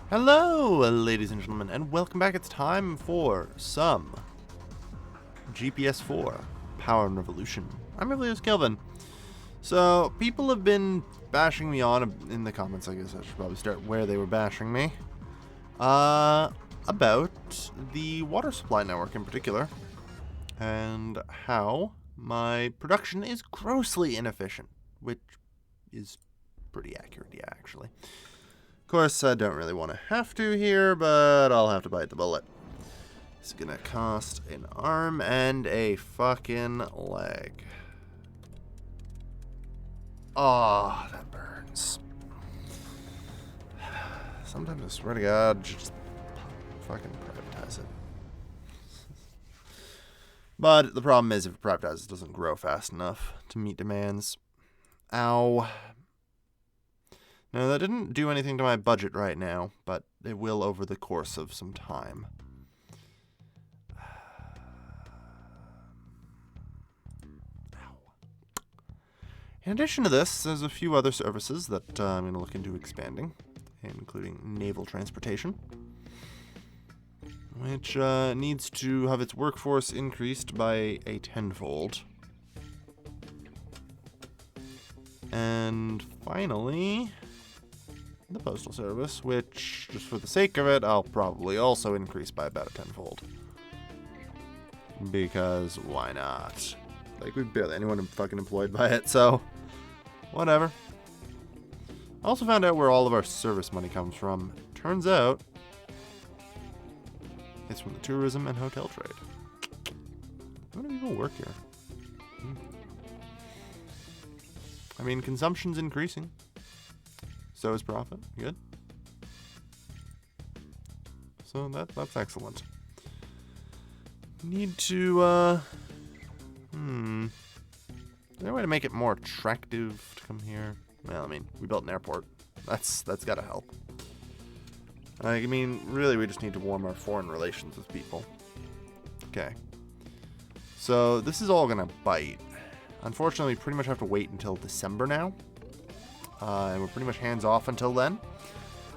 Hello, ladies and gentlemen, and welcome back. It's time for some GPS 4 Power and Revolution. I'm Revolution Kelvin. So, people have been bashing me on in the comments. I guess I should probably start where they were bashing me. About the water supply network in particular, and how my production is grossly inefficient, which is pretty accurate, yeah, actually. Of course, I don't really want to have to here, but I'll have to bite the bullet. It's gonna cost an arm and a fucking leg. Oh, that burns. Sometimes I swear to God, just fucking privatize it. But the problem is if it privatizes, it doesn't grow fast enough to meet demands. Ow. Now, that didn't do anything to my budget right now, but it will over the course of some time. In addition to this, there's a few other services that I'm going to look into expanding, including naval transportation, which needs to have its workforce increased by a tenfold. And finally, the Postal Service, which, just for the sake of it, I'll probably also increase by about a tenfold. Because why not? Like, we've barely anyone fucking employed by it, so whatever. I also found out where all of our service money comes from. Turns out, it's from the tourism and hotel trade. How many people work here? I mean, consumption's increasing. So is profit. Good. So that's excellent. Need to, is there a way to make it more attractive to come here? Well, I mean, we built an airport. That's gotta help. I mean, really, we just need to warm our foreign relations with people. Okay. So, this is all gonna bite. Unfortunately, we pretty much have to wait until December now. And we're pretty much hands-off until then.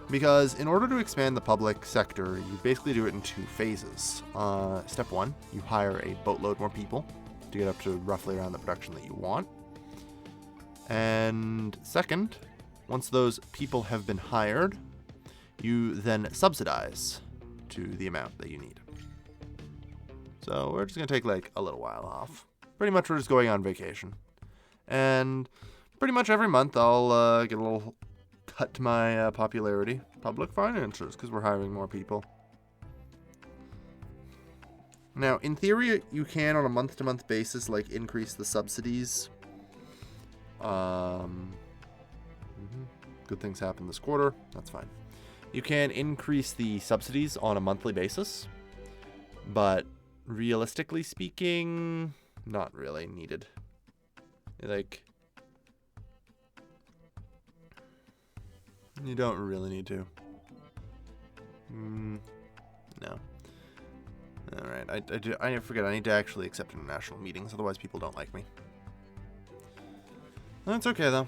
Because in order to expand the public sector, you basically do it in two phases. Step one, you hire a boatload more people to get up to roughly around the production that you want. And second, once those people have been hired, you then subsidize to the amount that you need. So we're just going to take like a little while off. Pretty much we're just going on vacation. And pretty much every month I'll get a little cut to my popularity. Public finances, because we're hiring more people. Now, in theory, you can on a month-to-month basis, like, increase the subsidies. Good things happen this quarter. That's fine. You can increase the subsidies on a monthly basis, but realistically speaking, not really needed. Like, you don't really need to. No. Alright, I forget, I need to actually accept international meetings, otherwise people don't like me. That's okay, though.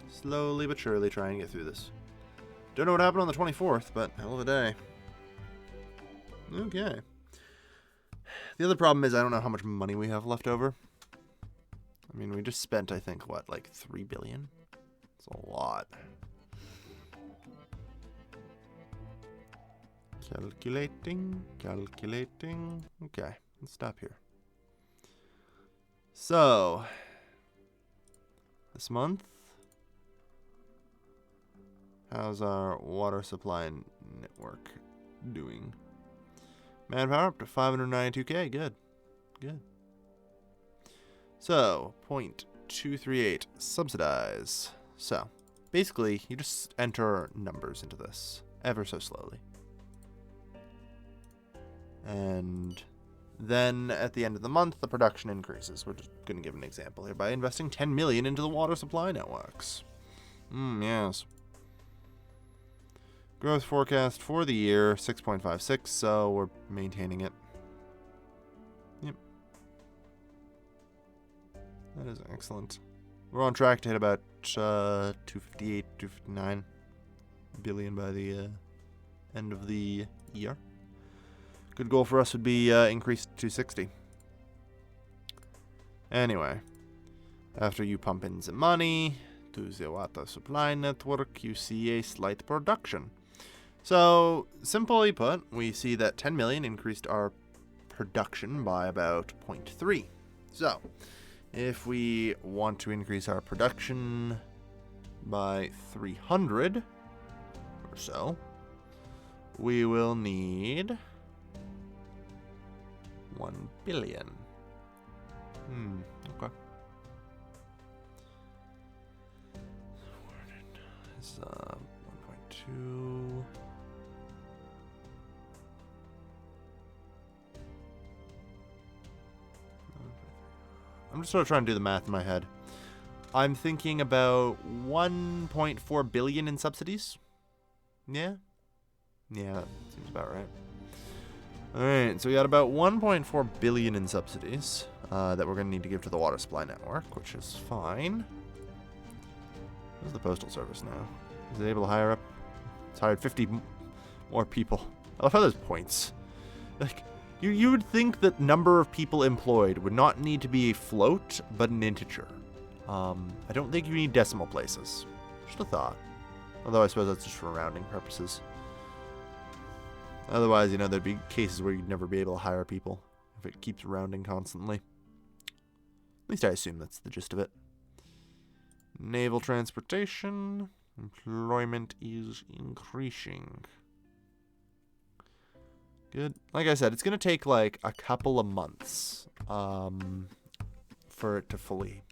Slowly but surely try and get through this. Don't know what happened on the 24th, but hell of a day. Okay. The other problem is I don't know how much money we have left over. I mean, we just spent, I think, what, like 3 billion? It's a lot. Calculating. Okay, let's stop here. So, this month, how's our water supply network doing? Manpower up to 592k. Good. Good. So, 0.238 subsidize. So, basically, you just enter numbers into this ever so slowly. And then at the end of the month, the production increases. We're just going to give an example here by investing 10 million into the water supply networks. Yes. Growth forecast for the year, 6.56, so we're maintaining it. Yep. That is excellent. We're on track to hit about 258, 259. billion by the end of the year. Good goal for us would be increased to 60. Anyway, after you pump in the money to the water supply network, you see a slight production. So, simply put, we see that 10 million increased our production by about 0.3. So, if we want to increase our production by 300 or so, we will need 1 billion. Okay. It's 1.2. I'm just sort of trying to do the math in my head. I'm thinking about 1.4 billion in subsidies. Yeah? Yeah, that seems about right. Alright, so we got about 1.4 billion in subsidies that we're going to need to give to the water supply network, which is fine. Where's the postal service now? Is it able to hire up? It's hired 50 more people. I love how there's points. Like, you would think that number of people employed would not need to be a float, but an integer. I don't think you need decimal places. Just a thought. Although I suppose that's just for rounding purposes. Otherwise, you know, there'd be cases where you'd never be able to hire people if it keeps rounding constantly. At least I assume that's the gist of it. Naval transportation. Employment is increasing. Good. Like I said, it's going to take like a couple of months for it to fully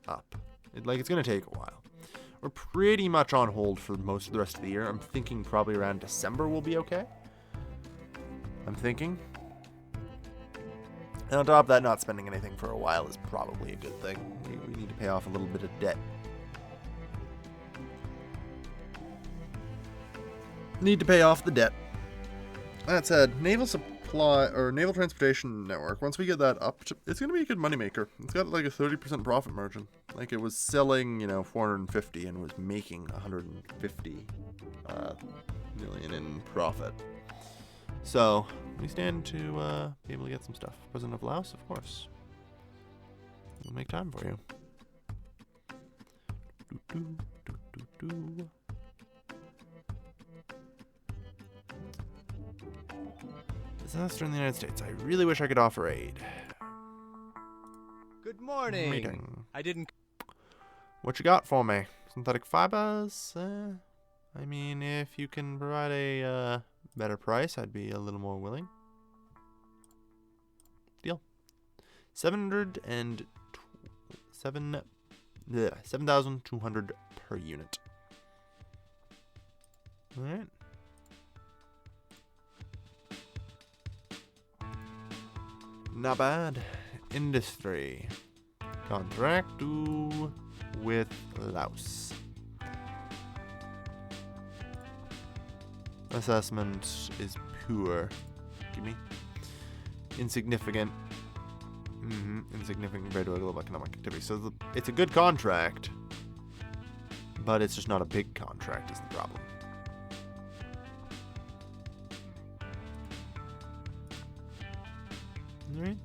up. It's going to take a while. We're pretty much on hold for most of the rest of the year. I'm thinking probably around December will be okay. I'm thinking. And on top of that, not spending anything for a while is probably a good thing. We need to pay off a little bit of debt. Need to pay off the debt. That said, naval supply or naval transportation network, once we get that up, it's going to be a good moneymaker. It's got like a 30% profit margin. Like it was selling, 450 and was making 150 million in profit. So we stand to be able to get some stuff. President of Laos, of course. We'll make time for you. Disaster in the United States. I really wish I could offer aid. Good morning. I didn't. What you got for me? Synthetic fibers? I mean, if you can provide a better price, I'd be a little more willing. Deal. 7,200 per unit. All right. Not bad. Industry. Contract with Laos. Assessment is poor. Give me. Insignificant. Insignificant compared to a global economic activity. So it's a good contract, but it's just not a big contract is the problem. Alright.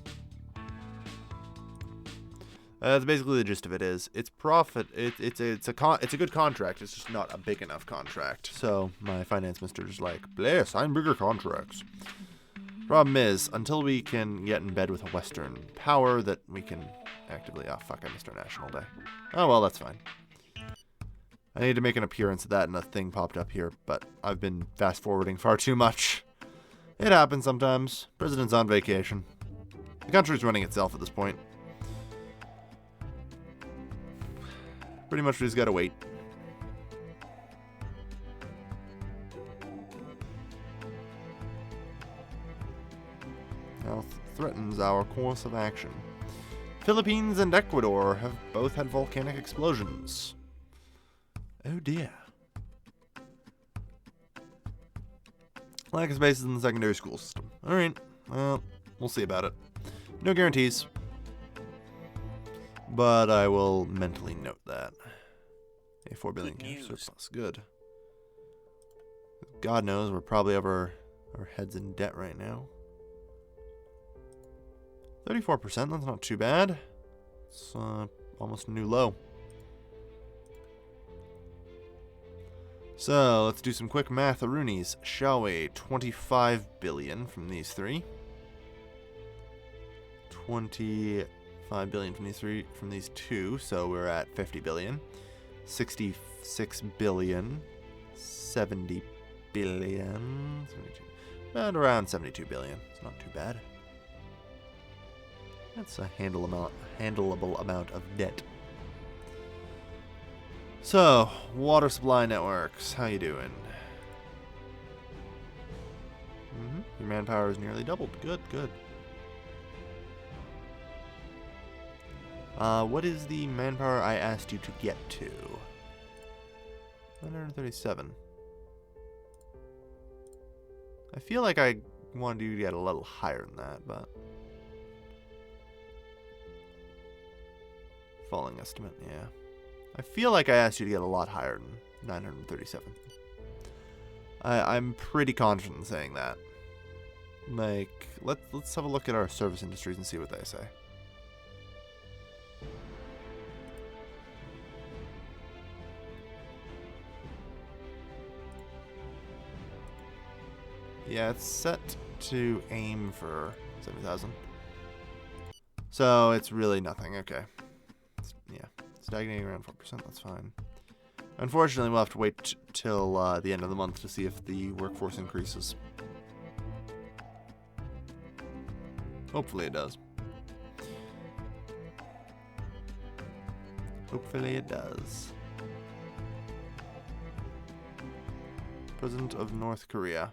That's basically the gist of it. It's profit. It's a good contract. It's just not a big enough contract. So my finance minister is like, "Blair, sign bigger contracts." Problem is, until we can get in bed with a Western power that we can actively... Oh, fuck, I missed our National Day. Oh, well, that's fine. I need to make an appearance of that, and a thing popped up here, but I've been fast-forwarding far too much. It happens sometimes. President's on vacation. The country's running itself at this point. Pretty much we just gotta wait. Health threatens our course of action. Philippines and Ecuador have both had volcanic explosions. Oh dear. Lack of spaces in the secondary school system. Alright, well, we'll see about it. No guarantees. But I will mentally note that. A 4 billion cash surplus. Good. God knows we're probably over our heads in debt right now. 34%, that's not too bad. It's almost a new low. So, let's do some quick math-a-roonies, shall we? 25 billion from these three. 25 billion from these three, from these two, so we're at 50 billion. 66 billion. 70 billion. 72, and around 72 billion. It's not too bad. That's a handleable amount of debt. So, water supply networks, how you doing? Your manpower is nearly doubled. Good, good. What is the manpower I asked you to get to? 137. I feel like I wanted you to get a little higher than that, but... Falling estimate, yeah. I feel like I asked you to get a lot higher than 937. I'm pretty confident in saying that. Like, let's have a look at our service industries and see what they say. Yeah, it's set to aim for 70,000. So it's really nothing. Okay. Yeah. Stagnating around 4%, that's fine. Unfortunately, we'll have to wait till the end of the month to see if the workforce increases. Hopefully it does. Hopefully it does. President of North Korea.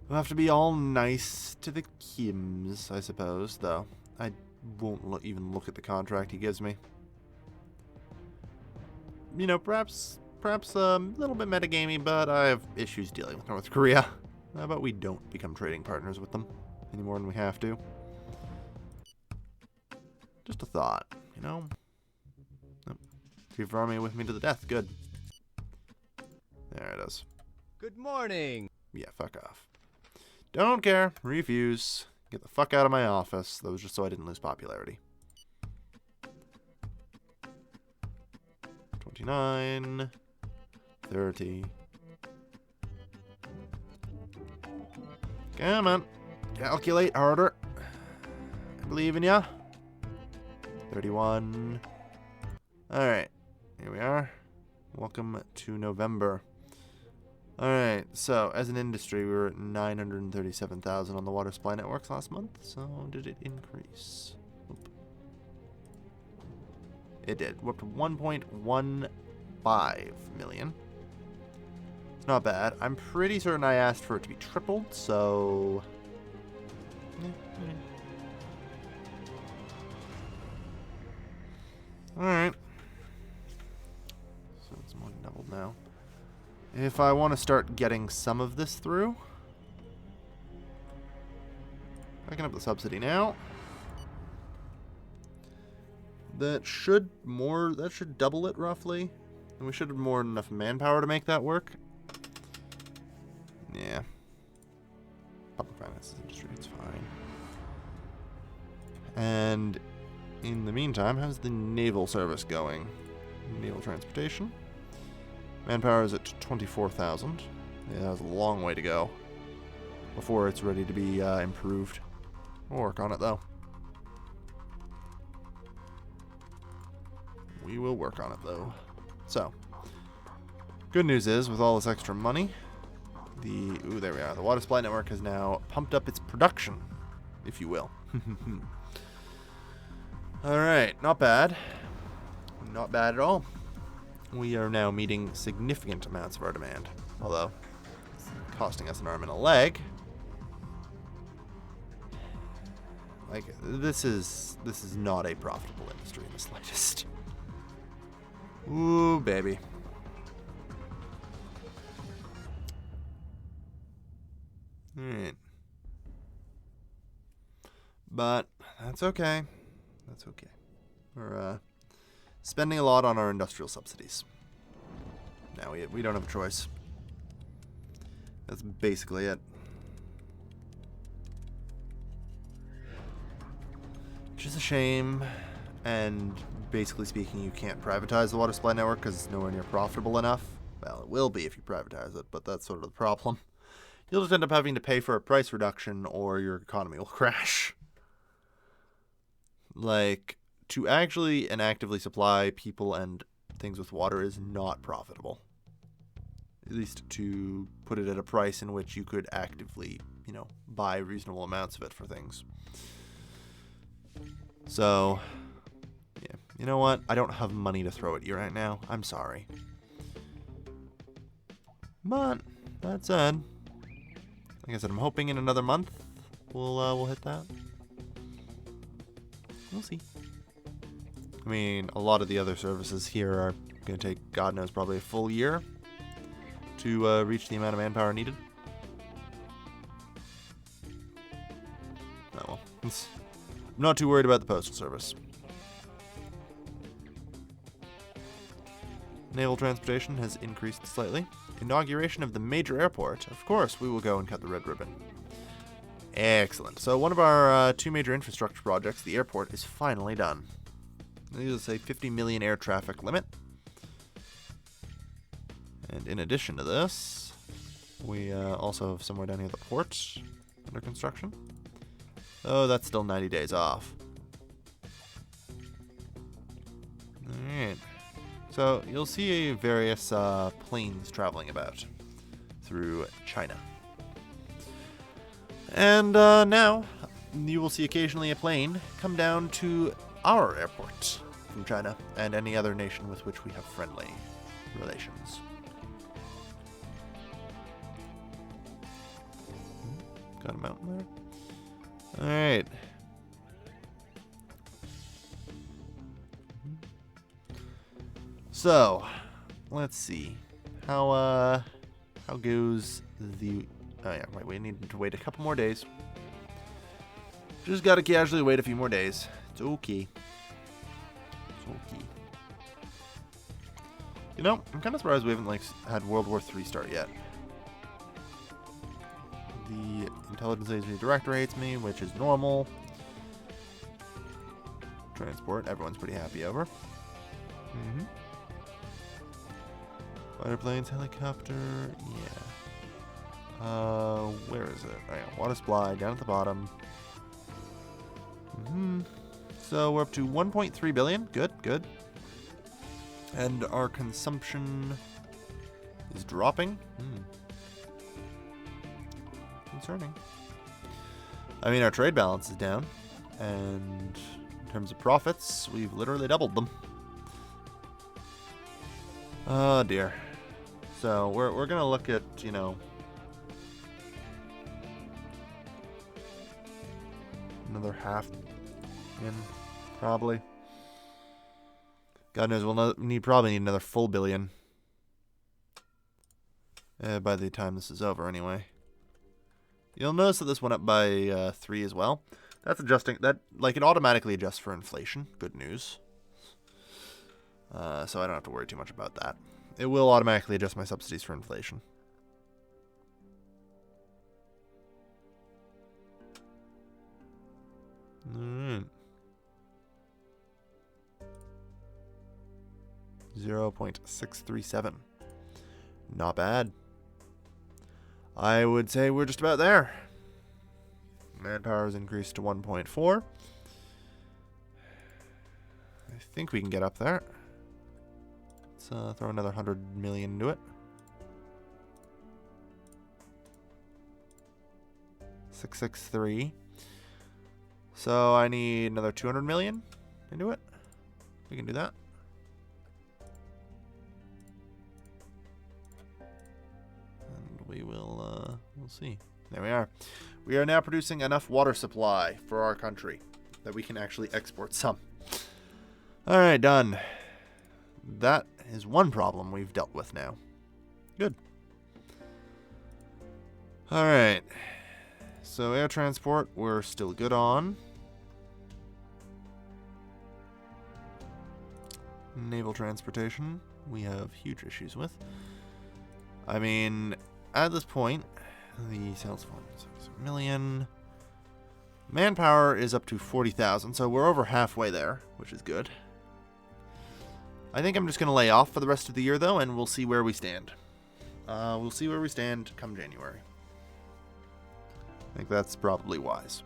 We'll have to be all nice to the Kims, I suppose, though. I won't even look at the contract he gives me. You know, perhaps a little bit metagamey, but I have issues dealing with North Korea. How about we don't become trading partners with them any more than we have to? Just a thought, you know? Nope. Chief of Army with me to the death. Good. There it is. Good morning. Yeah, fuck off. Don't care. Refuse. Get the fuck out of my office. That was just so I didn't lose popularity. 29. 30. Come on. Calculate harder. I believe in ya. 31. Alright. Here we are. Welcome to November. Alright, so as an industry, we were at 937,000 on the water supply networks last month. So did it increase? Oop. It did. We're up to 1.15 million. It's not bad. I'm pretty certain I asked for it to be tripled, so... Alright. So it's more than doubled now. If I want to start getting some of this through, picking up the subsidy now. That should double it roughly, and we should have more than enough manpower to make that work. Yeah. Public finances industry, it's fine. And in the meantime, how's the naval service going? Naval transportation. Manpower is at 24,000. Yeah, that's a long way to go before it's ready to be improved. We'll work on it, though. We will work on it, though. So, good news is, with all this extra money, ooh, there we are. The water supply network has now pumped up its production, if you will. Alright, not bad. Not bad at all. We are now meeting significant amounts of our demand, although it's costing us an arm and a leg. Like, this is not a profitable industry in the slightest. Ooh, baby. Alright. But that's okay. That's okay. We're Spending a lot on our industrial subsidies. Now we don't have a choice. That's basically it. Which is a shame. And basically speaking, you can't privatize the water supply network because it's nowhere near profitable enough. Well, it will be if you privatize it, but that's sort of the problem. You'll just end up having to pay for a price reduction or your economy will crash. Like, to actually and actively supply people and things with water is not profitable. At least to put it at a price in which you could actively, buy reasonable amounts of it for things. So, yeah. You know what? I don't have money to throw at you right now. I'm sorry. But, that said, like I said, I'm hoping in another month we'll hit that. We'll see. I mean, a lot of the other services here are going to take, God knows, probably a full year to reach the amount of manpower needed. Oh well. I'm not too worried about the postal service. Naval transportation has increased slightly. Inauguration of the major airport. Of course, we will go and cut the red ribbon. Excellent. So one of our two major infrastructure projects, the airport, is finally done. These will say 50 million air traffic limit. And in addition to this, we also have somewhere down here the port under construction. Oh, that's still 90 days off. Alright. So you'll see various planes traveling about through China. And now you will see occasionally a plane come down to our airport from China and any other nation with which we have friendly relations. Got a mountain there. Alright. So, let's see. How goes the... Oh yeah, right, we need to wait a couple more days. Just gotta casually wait a few more days. It's okay. It's okay. You know, I'm kind of surprised we haven't, had World War III start yet. The intelligence agency director hates me, which is normal. Transport, everyone's pretty happy over. Mm-hmm. Fighter planes, helicopter, yeah. Where is it? Oh, yeah, water supply, down at the bottom. Mm-hmm. So we're up to 1.3 billion. Good, good. And our consumption is dropping. Concerning. I mean, our trade balance is down. And in terms of profits, we've literally doubled them. Oh, dear. So we're going to look at, another half in, probably. God knows, we'll probably need another full billion by the time this is over, anyway. You'll notice that this went up by 3 as well. That's adjusting. It automatically adjusts for inflation. Good news. So I don't have to worry too much about that. It will automatically adjust my subsidies for inflation. Alright. 0.637. Not bad. I would say we're just about there. Manpower has increased to 1.4. I think we can get up there. Let's throw another 100 million into it. 663. So I need another 200 million into it. We can do that. And we will, we'll see. There we are. We are now producing enough water supply for our country that we can actually export some. All right, done. That is one problem we've dealt with now. Good. All right. So air transport, we're still good on. Naval transportation, we have huge issues with. I mean, at this point, the sales form is 6 million. Manpower is up to 40,000, so we're over halfway there, which is good. I think I'm just going to lay off for the rest of the year, though, and we'll see where we stand. We'll see where we stand come January. I think that's probably wise.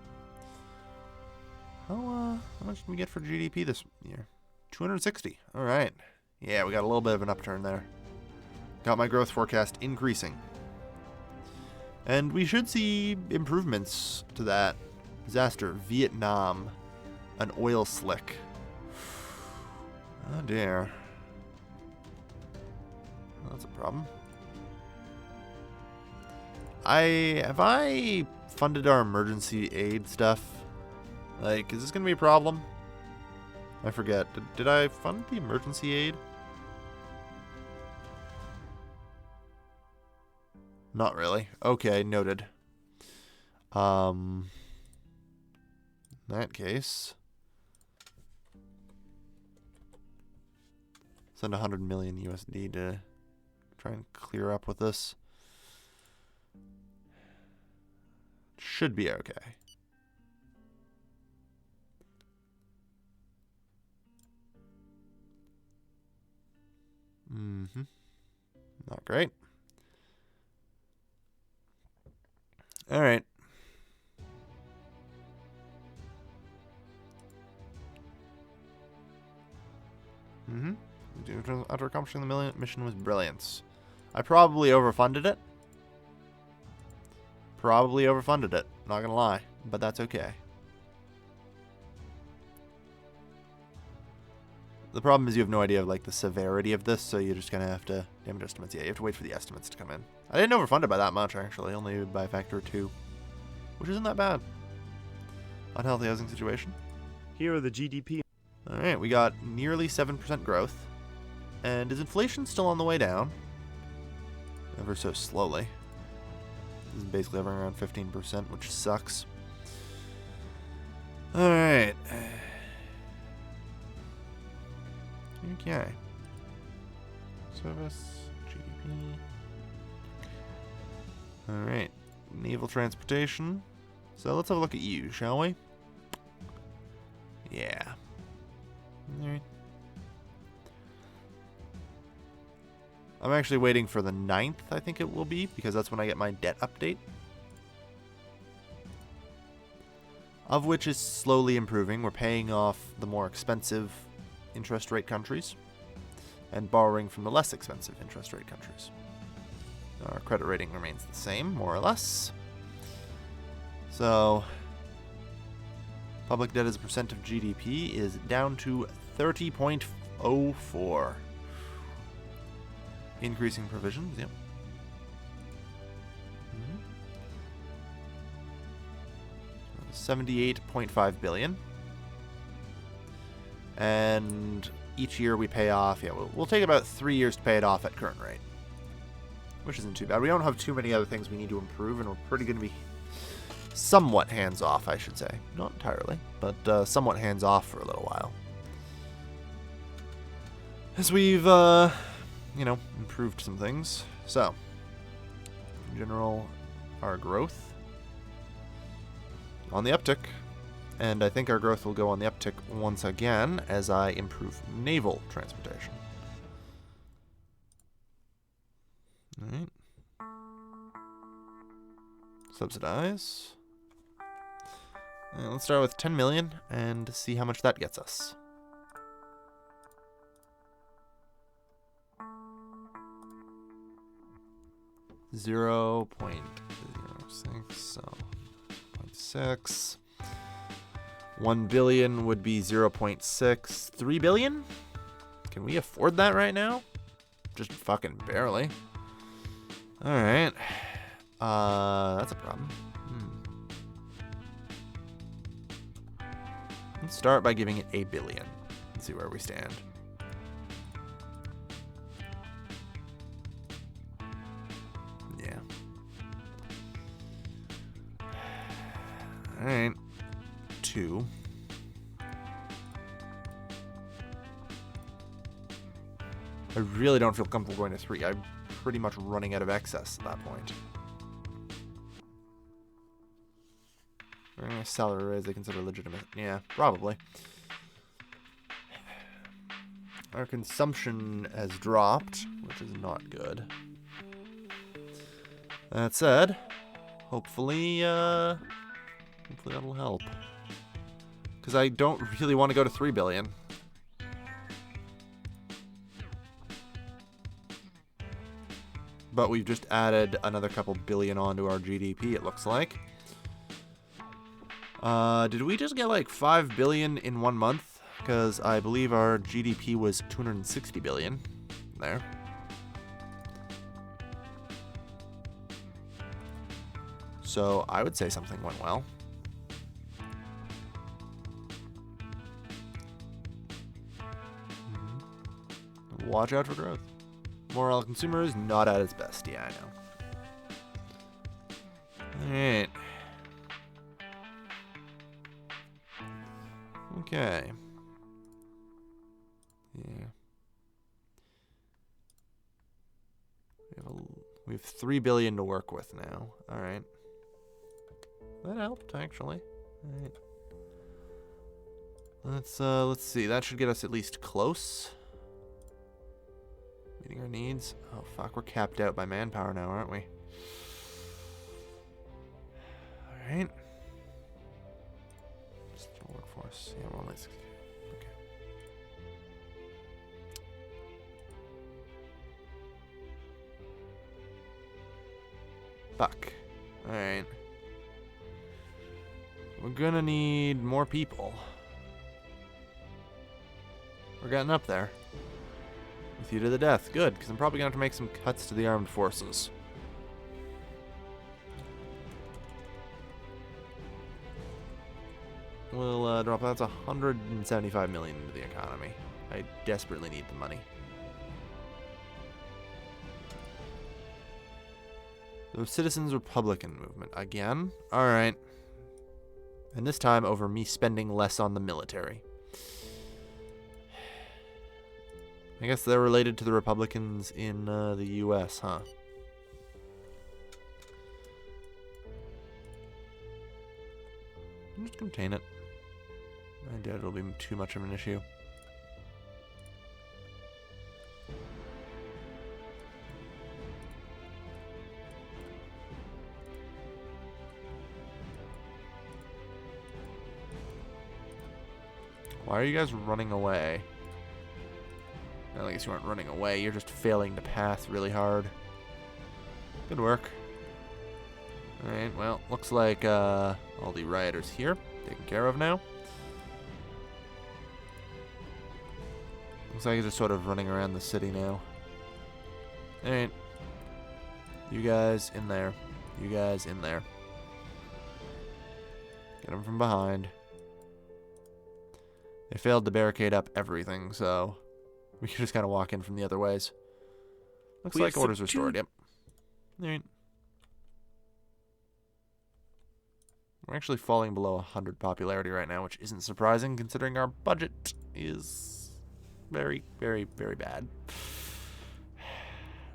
How much did we get for GDP this year? 260. All right. Yeah, we got a little bit of an upturn there. Got my growth forecast increasing. And we should see improvements to that. Disaster. Vietnam. An oil slick. Oh dear. Well, that's a problem. Have I funded our emergency aid stuff? Like, is this going to be a problem? I forget. Did I fund the emergency aid? Not really. Okay, noted. In that case, send 100 million USD to try and clear up with this. Should be okay. Not great. All right. After accomplishing the mission with brilliance. I probably overfunded it. Not gonna lie, but that's okay. The problem is you have no idea of like the severity of this, so you're just gonna have to damage estimates. Yeah, you have to wait for the estimates to come in. I didn't overfund it by that much actually, only by a factor of 2, which isn't that bad. Unhealthy housing situation. Here are the GDP. All right, we got nearly 7% growth, and is inflation still on the way down? Ever so slowly. This is basically hovering around 15%, which sucks. All right. Okay. Service, GDP. Alright. Naval transportation. So let's have a look at you, shall we? Yeah. Alright. I'm actually waiting for the 9th, I think it will be, because that's when I get my debt update. Of which is slowly improving. We're paying off the more expensive interest rate countries and borrowing from the less expensive interest rate countries. Our credit rating remains the same, more or less. So, public debt as a percent of GDP is down to 30.04. Increasing provisions, yep. 78.5 billion. And each year we pay off, yeah, we'll take about 3 years to pay it off at current rate, which isn't too bad. We don't have too many other things we need to improve, and we're pretty going to be somewhat hands-off, I should say. Not entirely, but somewhat hands-off for a little while. As we've, improved some things. So, in general, our growth on the uptick. And I think our growth will go on the uptick once again as I improve naval transportation. All right. Subsidize. Let's start with 10 million and see how much that gets us. .06, so 0.6. 1 billion would be 0.6. 3 billion? Can we afford that right now? Just fucking barely. Alright. That's a problem. Let's start by giving it a billion. Let's see where we stand. Yeah. Alright. 2. I really don't feel comfortable going to 3. I'm pretty much running out of excess at that point. Salary raise they consider legitimate. Yeah, probably. Our consumption has dropped, which is not good. That said, hopefully that'll help. Because I don't really want to go to 3 billion. But we've just added another couple billion onto our GDP, it looks like. Did we just get like 5 billion in 1 month? Because I believe our GDP was 260 billion. There. So I would say something went well. Watch out for growth. Moral consumer is not at its best. Yeah, I know. Alright. Okay. Yeah. We have 3 billion to work with now. Alright. That helped, actually. Alright. Let's see. That should get us at least close. Meeting our needs. Oh, fuck. We're capped out by manpower now, aren't we? Alright. Workforce. Yeah, we're only 60. Okay. Fuck. Alright. We're gonna need more people. We're getting up there. With you to the death. Good, because I'm probably gonna have to make some cuts to the armed forces. We'll drop that's 175 million into the economy. I desperately need the money. The Citizens Republican movement again. All right. And this time over me spending less on the military. I guess they're related to the Republicans in the U.S., huh? Just contain it. I doubt it'll be too much of an issue. Why are you guys running away? Well, I guess you aren't running away. You're just failing to pass really hard. Good work. Alright, well, looks like all the rioters here. Taken care of now. Looks like he's just sort of running around the city now. Alright. You guys in there. You guys in there. Get him from behind. They failed to barricade up everything, so we can just kind of walk in from the other ways. Looks like order's restored, yep. Alright. We're actually falling below 100 popularity right now, which isn't surprising considering our budget is very, very, very bad.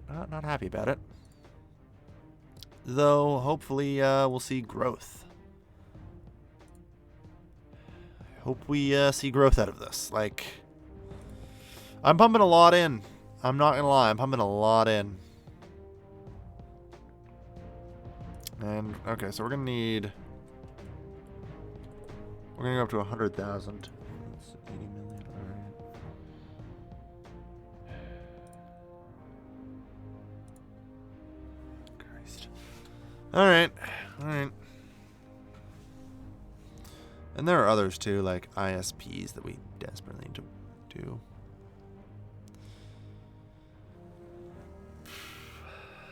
Not happy about it. Though, hopefully, we'll see growth. I hope we see growth out of this. Like, I'm pumping a lot in. I'm not gonna lie, I'm pumping a lot in. And, okay, so we're gonna need... We're gonna go up to 100,000. That's 80 million, alright. Christ. Alright, alright. And there are others too, like ISPs that we desperately need to do.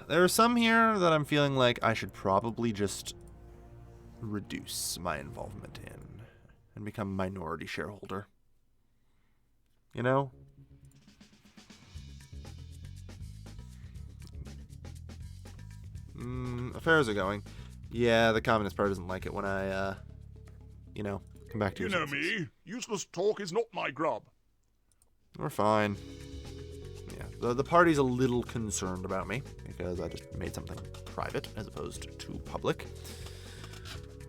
There are some here that I'm feeling like I should probably just reduce my involvement in and become minority shareholder. You know? Affairs are going. Yeah, the Communist Party doesn't like it when I, you know, come back to you know me. Useless talk is not my grub. We're fine. Yeah, The party's a little concerned about me because I just made something private as opposed to public,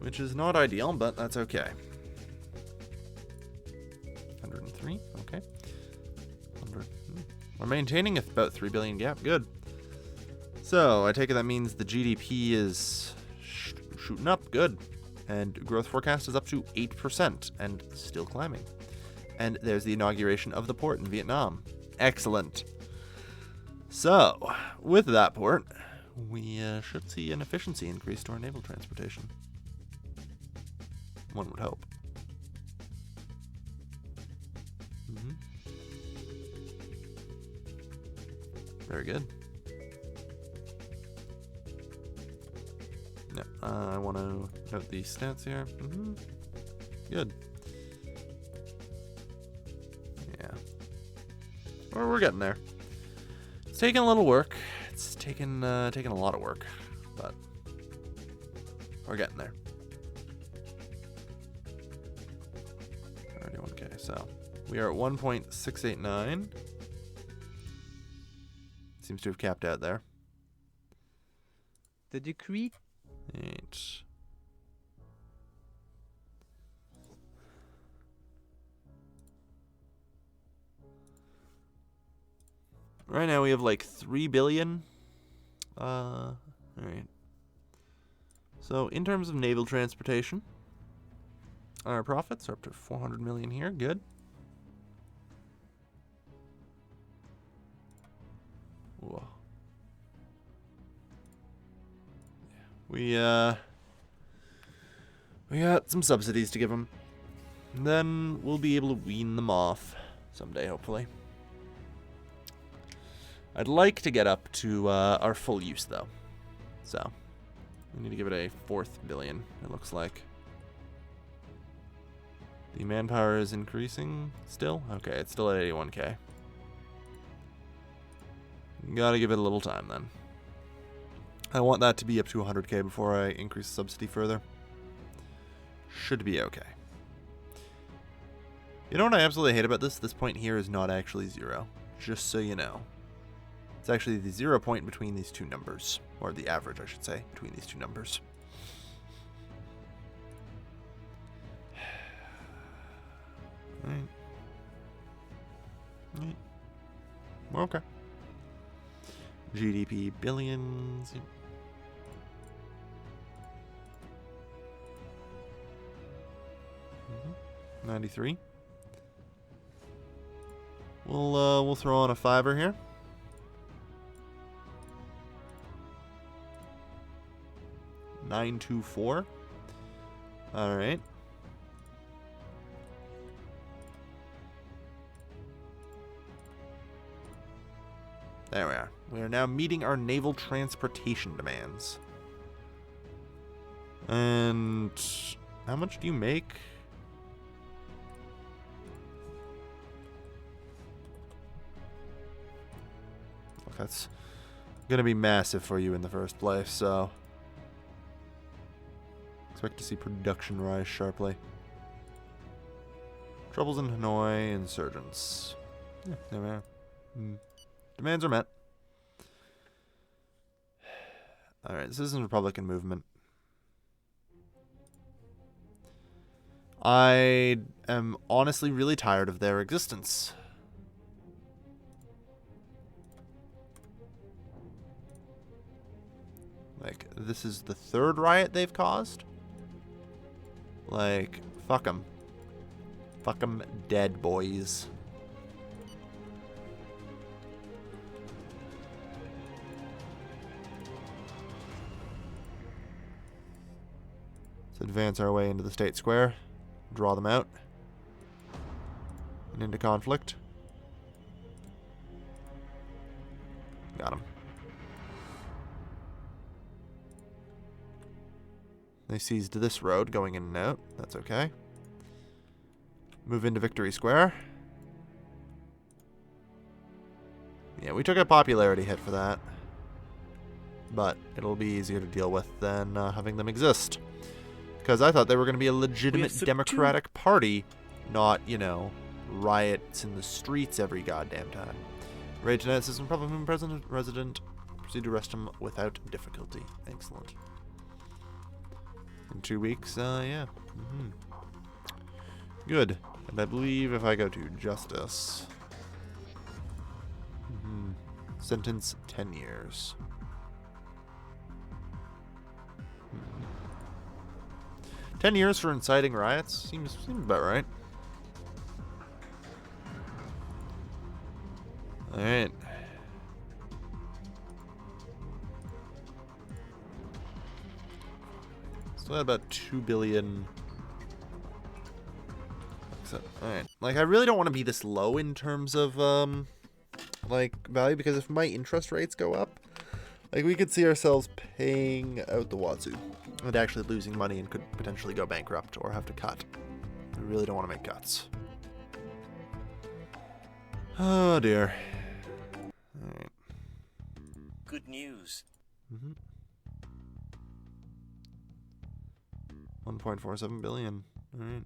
which is not ideal, but that's okay. 103, okay. 100. We're maintaining about 3 billion gap. Good. So I take it that means the GDP is shooting up. Good. And growth forecast is up to 8% and still climbing. And there's the inauguration of the port in Vietnam. Excellent. So, with that port, we should see an efficiency increase to our naval transportation. One would hope. Very good. Yeah, I want to note the stats here. Good. Yeah. Well, we're getting there. It's taking a little work. It's taking a lot of work, but we're getting there. 31K. So we are at 1.689. Seems to have capped out there. The decree. 8. Right now we have like 3 billion. Alright. So in terms of naval transportation, our profits are up to 400 million here. Good. Whoa. Yeah. We got some subsidies to give them. And then we'll be able to wean them off someday, hopefully. I'd like to get up to our full use, though. So, we need to give it a 4th billion, it looks like. The manpower is increasing still? Okay, it's still at 81K. Gotta give it a little time, then. I want that to be up to 100K before I increase the subsidy further. Should be okay. You know what I absolutely hate about this? This point here is not actually 0. Just so you know. It's actually the 0 point between these two numbers. Or the average, I should say, between these two numbers. Alright. Alright. We're okay. GDP billions. 93. We'll throw on a fiver here. $924. All right. There we are. We are now meeting our naval transportation demands. And how much do you make? Look, that's going to be massive for you in the first place, so expect to see production rise sharply. Troubles in Hanoi, insurgents. Yeah, there we are. Demands are met. Alright, Citizen Republican movement. I am honestly really tired of their existence. Like, this is the 3rd riot they've caused? Like, fuck them. Fuck them dead, boys. Let's advance our way into the state square. Draw them out. And into conflict. Got him. They seized this road going in and out. That's okay. Move into Victory Square. Yeah, we took a popularity hit for that. But it'll be easier to deal with than having them exist. Because I thought they were going to be a legitimate Democratic Party, not, you know, riots in the streets every goddamn time. Rage United System problem president resident. Proceed to arrest him without difficulty. Excellent. In 2 weeks, yeah. Good. And I believe if I go to justice, sentence 10 years. 10 years for inciting riots seems about right. All right. Still at about 2 billion. So, all right. Like, I really don't want to be this low in terms of like value, because if my interest rates go up, like, we could see ourselves paying out the wazoo and actually losing money and could potentially go bankrupt or have to cut. I really don't want to make cuts. Oh dear. All right. Good news. 1.47 billion. All right.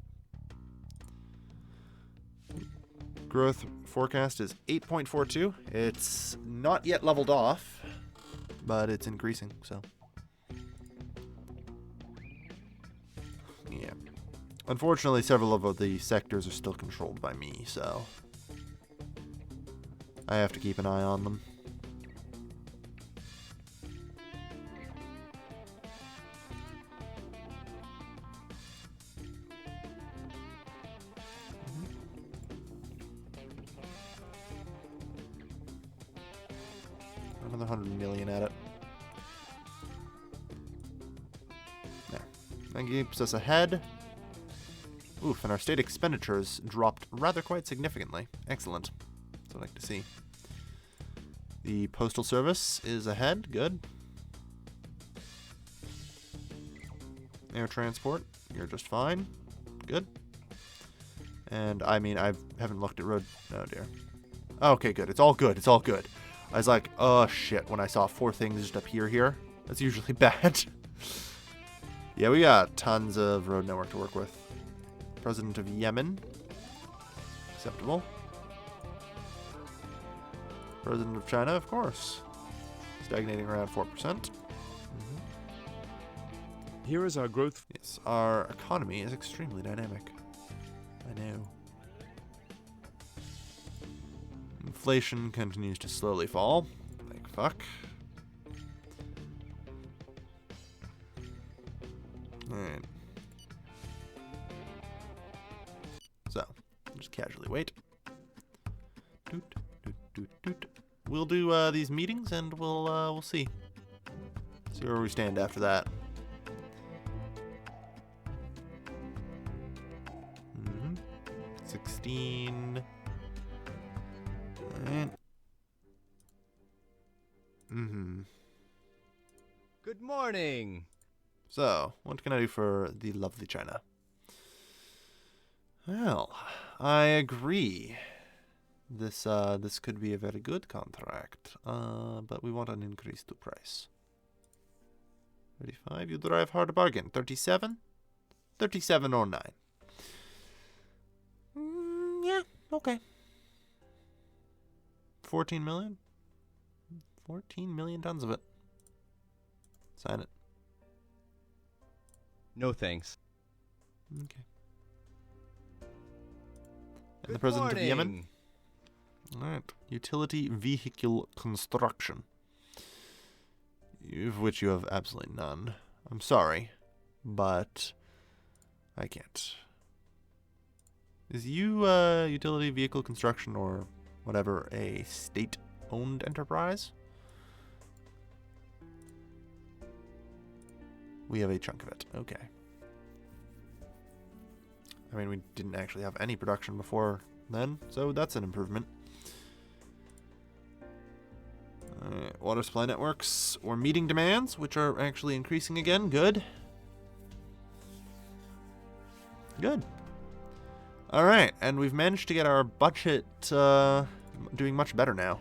Growth forecast is 8.42. It's not yet leveled off, but it's increasing, so. Yeah. Unfortunately, several of the sectors are still controlled by me, so I have to keep an eye on them. Another 100 million at it. There. That keeps us ahead. Oof, and our state expenditures dropped rather quite significantly. Excellent. That's what I like to see. The postal service is ahead. Good. Air transport, you're just fine. Good. And I mean, I haven't looked at road. Oh dear. Okay, good. It's all good. It's all good. I was like, oh shit, when I saw 4 things just appear here. That's usually bad. Yeah, we got tons of road network to work with. President of Yemen. Acceptable. President of China, of course. Stagnating around 4%. Here is our growth. Yes, our economy is extremely dynamic. I know. Inflation continues to slowly fall. Like fuck. Alright. So, just casually wait. Doot, doot, doot, doot. We'll do these meetings and we'll see. See where we stand after that. 16. Alright. Good morning. So, what can I do for the lovely China? Well, I agree. This could be a very good contract, but we want an increase to price. 35. You drive hard bargain. 37. 37.09. Yeah. Okay. 14 million. 14 million tons of it. Sign it. No thanks. Okay. And the president of Yemen. Alright. Utility vehicle construction. Of which you have absolutely none. I'm sorry, but I can't. Is utility vehicle construction or whatever a state-owned enterprise? We have a chunk of it. Okay. I mean, we didn't actually have any production before then, so that's an improvement. Water supply networks or meeting demands, which are actually increasing again. Good. Good. All right, and we've managed to get our budget doing much better now.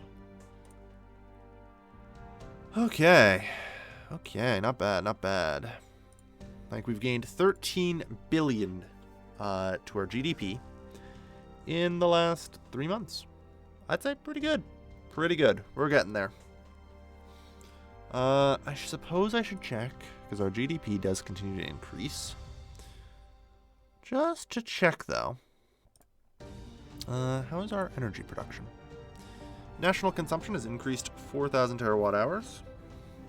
Okay. Okay, not bad, not bad. Like, we've gained 13 billion to our GDP in the last 3 months. I'd say pretty good. pretty good. We're getting there. I suppose I should check, because our GDP does continue to increase. Just to check, though. How is our energy production? National consumption has increased 4,000 terawatt hours.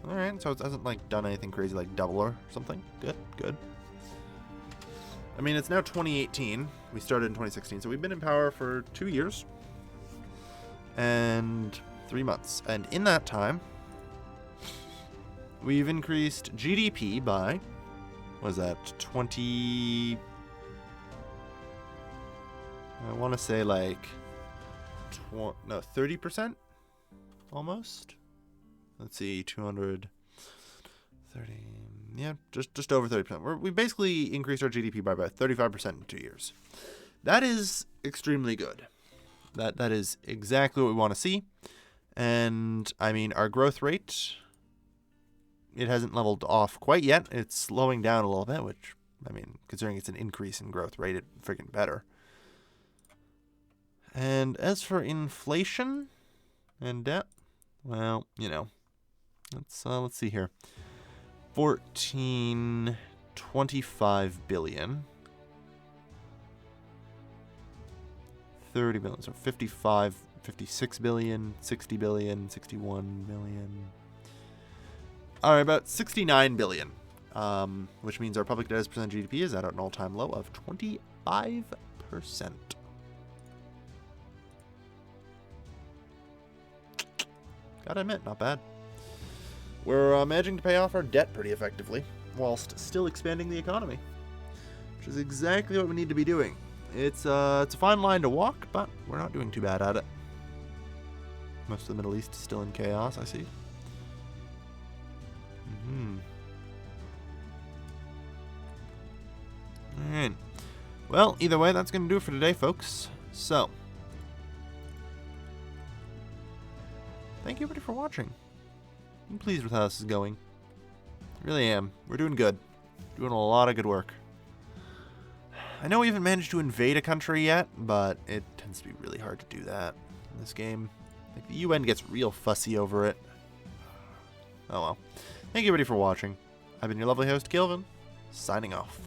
Alright, so it hasn't, like, done anything crazy like double or something. Good, good. I mean, it's now 2018. We started in 2016, so we've been in power for 2 years. And 3 months. And in that time, we've increased GDP by, what is that, 20... I want to say like, 30%? Almost? Let's see, 230, yeah, just over 30%. We basically increased our GDP by about 35% in 2 years. That is extremely good. That is exactly what we want to see. And, I mean, our growth rate, it hasn't leveled off quite yet. It's slowing down a little bit, which, I mean, considering it's an increase in growth rate, it's freaking better. And as for inflation and debt, well, you know, let's see here. 25 billion. 30 billion, so 55, 56 billion, 60 billion, 61 billion. All right, about 69 billion, which means our public debt as percent of GDP is at an all-time low of 25%. Gotta admit, not bad. We're managing to pay off our debt pretty effectively, whilst still expanding the economy, which is exactly what we need to be doing. It's a fine line to walk, but we're not doing too bad at it. Most of the Middle East is still in chaos, I see. Alright. Well, either way, that's going to do it for today, folks. So, thank you everybody for watching. I'm pleased with how this is going. I really am. We're doing good. Doing a lot of good work. I know we haven't managed to invade a country yet, but it tends to be really hard to do that in this game. Like, the UN gets real fussy over it. Oh well. Thank you everybody for watching. I've been your lovely host, Gilvin, signing off.